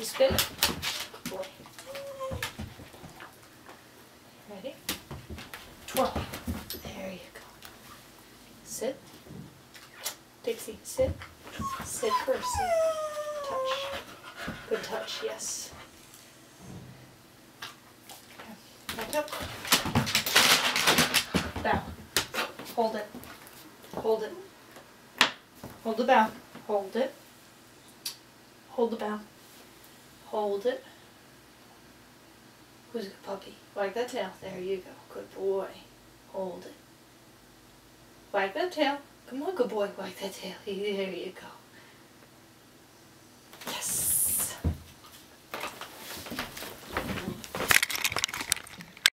You spin it. Good boy. Ready? Twirl. There you go. Sit. Dixie, sit. Sit first. Sit. Touch. Good touch, yes. Back up. Bow. Hold it. Hold it. Hold the bow. Hold it. Hold the bow. Hold it. Who's a good puppy? Wag that tail. There you go. Good boy. Hold it. Wag that tail. Come on, good boy. Wag that tail. There you go.